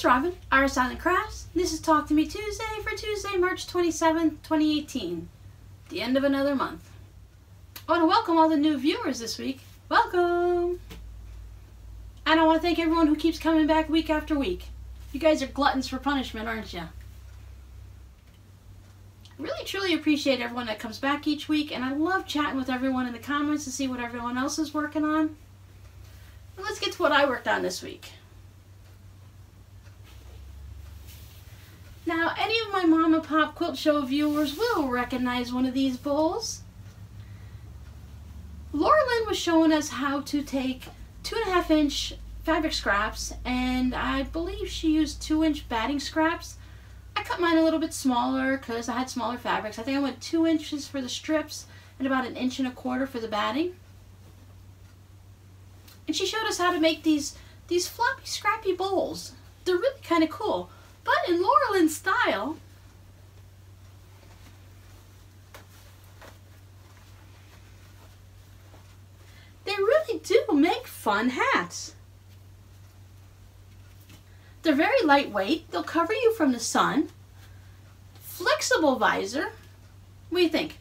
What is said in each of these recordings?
it's Robin, RsIslandCrafts. This is Talk to Me Tuesday for Tuesday, March 27th, 2018. The end of another month. I want to welcome all the new viewers this week. Welcome! And I want to thank everyone who keeps coming back week after week. You guys are gluttons for punishment, aren't you? I really truly appreciate everyone that comes back each week, and I love chatting with everyone in the comments to see what everyone else is working on. And let's get to what I worked on this week. Now, any of my Mom and Pop Quilt Show viewers will recognize one of these bowls. Laura Lynn was showing us how to take 2.5-inch fabric scraps, and I believe she used 2-inch batting scraps. I cut mine a little bit smaller because I had smaller fabrics. I think I went 2 inches for the strips and about 1.25 inches for the batting. And she showed us how to make these floppy, scrappy bowls. They're really kind of cool. But in Laura Lynn's style, they really do make fun hats. They're very lightweight. They'll cover you from the sun. Flexible visor. What do you think?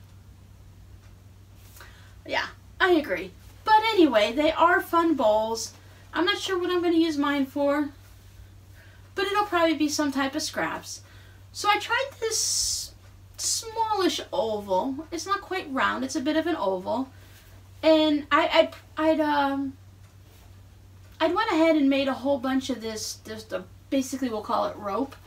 Yeah, I agree. But anyway, they are fun bowls. I'm not sure what I'm going to use mine for, but it'll probably be some type of scraps. So I tried this smallish oval. It's not quite round. It's a bit of an oval. And I'd went ahead and made a whole bunch of this, basically we'll call it rope.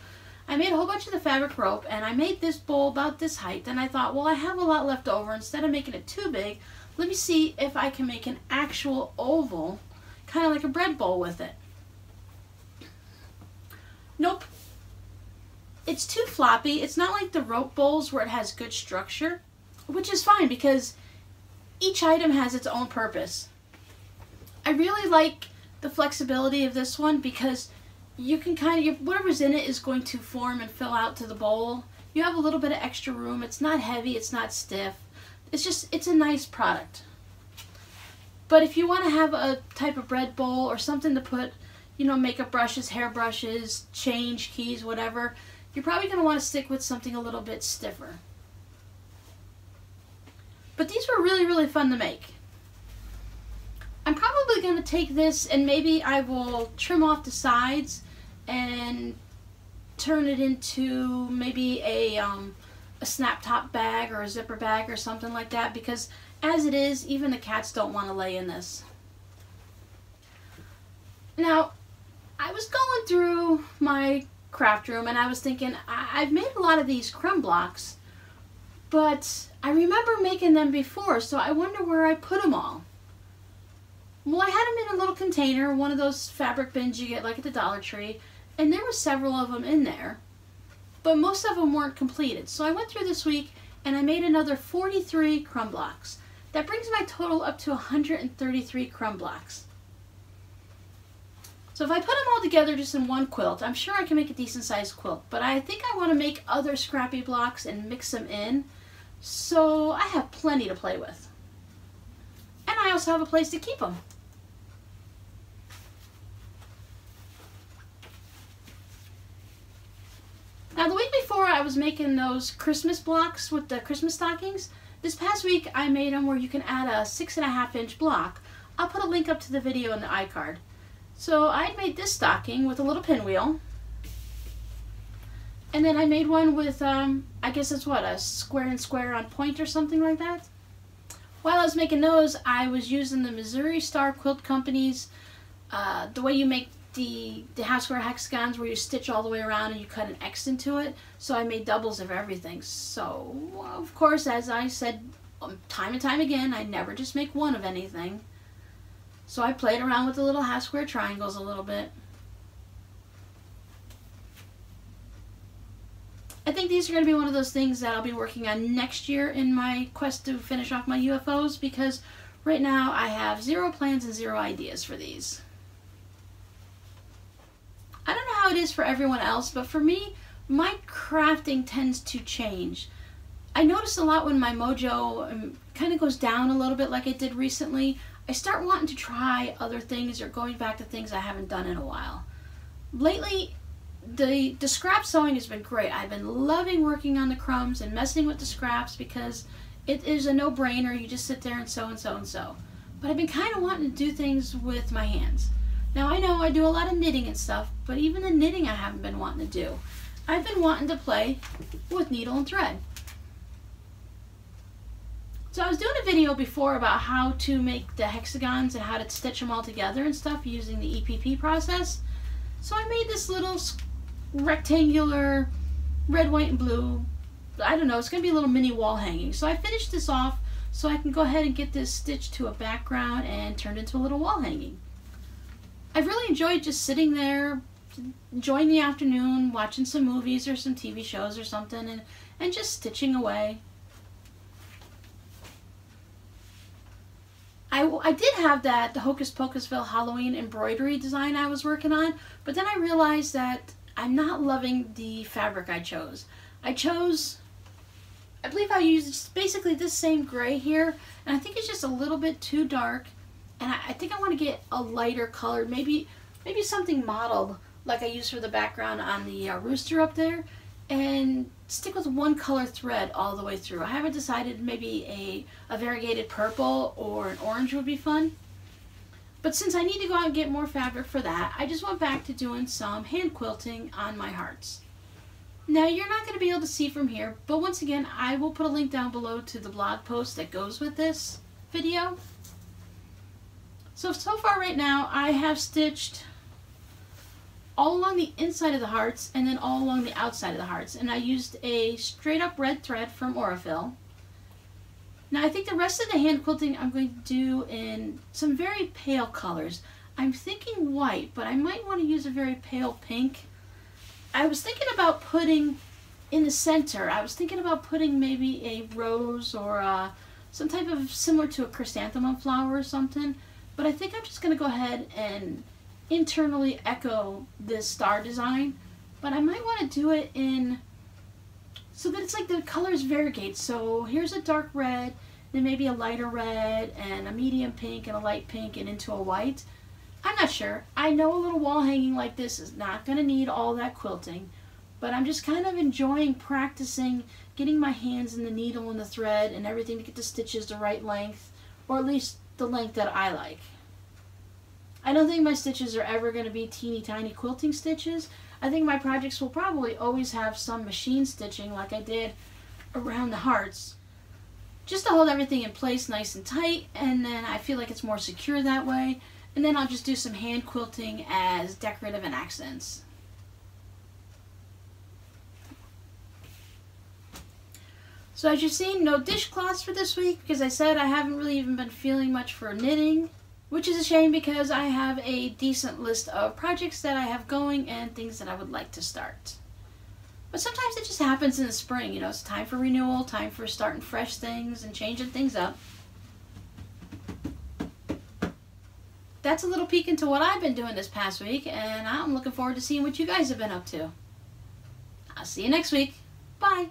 I made a whole bunch of the fabric rope, and I made this bowl about this height. And I thought, well, I have a lot left over. Instead of making it too big, let me see if I can make an actual oval, kind of like a bread bowl with it. Nope. It's too floppy. It's not like the rope bowls where it has good structure, which is fine because each item has its own purpose. I really like the flexibility of this one because you can kind of, whatever's in it is going to form and fill out to the bowl. You have a little bit of extra room. It's not heavy. It's not stiff. It's a nice product. But if you want to have a type of bread bowl or something to put, you know, makeup brushes, hair brushes, change, keys, whatever, you're probably going to want to stick with something a little bit stiffer. But these were really, really fun to make. I'm probably going to take this and maybe I will trim off the sides and turn it into maybe a snap top bag or a zipper bag or something like that, because as it is, even the cats don't want to lay in this. Now, I was going through my craft room and I was thinking, I've made a lot of these crumb blocks, but I remember making them before, so I wonder where I put them all. Well, I had them in a little container, one of those fabric bins you get like at the Dollar Tree, and there were several of them in there, but most of them weren't completed. So I went through this week and I made another 43 crumb blocks. That brings my total up to 133 crumb blocks. So if I put them all together just in one quilt, I'm sure I can make a decent sized quilt, but I think I want to make other scrappy blocks and mix them in, so I have plenty to play with. And I also have a place to keep them. Now, the week before I was making those Christmas blocks with the Christmas stockings. This past week I made them where you can add a 6.5-inch block. I'll put a link up to the video in the iCard. So I made this stocking with a little pinwheel. And then I made one with, I guess it's what, a square and square on point or something like that. While I was making those, I was using the Missouri Star Quilt Company's, the way you make the half square hexagons where you stitch all the way around and you cut an X into it. So I made doubles of everything. So, of course, as I said time and time again, I never just make one of anything. So I played around with the little half square triangles a little bit. I think these are going to be one of those things that I'll be working on next year in my quest to finish off my UFOs, because right now I have 0 plans and 0 ideas for these. I don't know how it is for everyone else, but for me, my crafting tends to change. I notice a lot when my mojo kind of goes down a little bit like it did recently. I start wanting to try other things or going back to things I haven't done in a while. Lately, the scrap sewing has been great. I've been loving working on the crumbs and messing with the scraps because it is a no-brainer. You just sit there and sew and sew and sew. But I've been kind of wanting to do things with my hands. Now I know I do a lot of knitting and stuff, but even the knitting I haven't been wanting to do. I've been wanting to play with needle and thread. So I was doing a video before about how to make the hexagons and how to stitch them all together and stuff using the EPP process. So I made this little rectangular red, white, and blue, I don't know, it's going to be a little mini wall hanging. So I finished this off so I can go ahead and get this stitched to a background and turned into a little wall hanging. I've really enjoyed just sitting there, enjoying the afternoon, watching some movies or some TV shows or something, and just stitching away. I did have the Hocus Pocusville Halloween embroidery design I was working on, but then I realized that I'm not loving the fabric I chose. I believe I used basically this same gray here, and I think it's just a little bit too dark, and I think I want to get a lighter color, maybe something mottled like I used for the background on the rooster up there, and stick with one color thread all the way through. I haven't decided, maybe a variegated purple or an orange would be fun. But since I need to go out and get more fabric for that, I just went back to doing some hand quilting on my hearts. Now you're not going to be able to see from here, but once again I will put a link down below to the blog post that goes with this video. So far right now I have stitched all along the inside of the hearts and then all along the outside of the hearts, and I used a straight up red thread from Aurifil. Now I think the rest of the hand quilting I'm going to do in some very pale colors. I'm thinking white, but I might want to use a very pale pink. I was thinking about putting in the center, I was thinking about putting maybe a rose or some type of similar to a chrysanthemum flower or something, but I think I'm just going to go ahead and internally echo this star design, but I might want to do it in so that it's like the colors variegate. So here's a dark red, then maybe a lighter red and a medium pink and a light pink and into a white. I'm not sure. I know a little wall hanging like this is not going to need all that quilting, but I'm just kind of enjoying practicing getting my hands in the needle and the thread and everything to get the stitches the right length, or at least the length that I like. I don't think my stitches are ever going to be teeny tiny quilting stitches. I think my projects will probably always have some machine stitching like I did around the hearts, just to hold everything in place nice and tight, and then I feel like it's more secure that way, and then I'll just do some hand quilting as decorative and accents. So as you've seen, no dishcloths for this week because I said I haven't really even been feeling much for knitting, which is a shame because I have a decent list of projects that I have going and things that I would like to start. But sometimes it just happens in the spring, you know, it's time for renewal, time for starting fresh things and changing things up. That's a little peek into what I've been doing this past week, and I'm looking forward to seeing what you guys have been up to. I'll see you next week. Bye!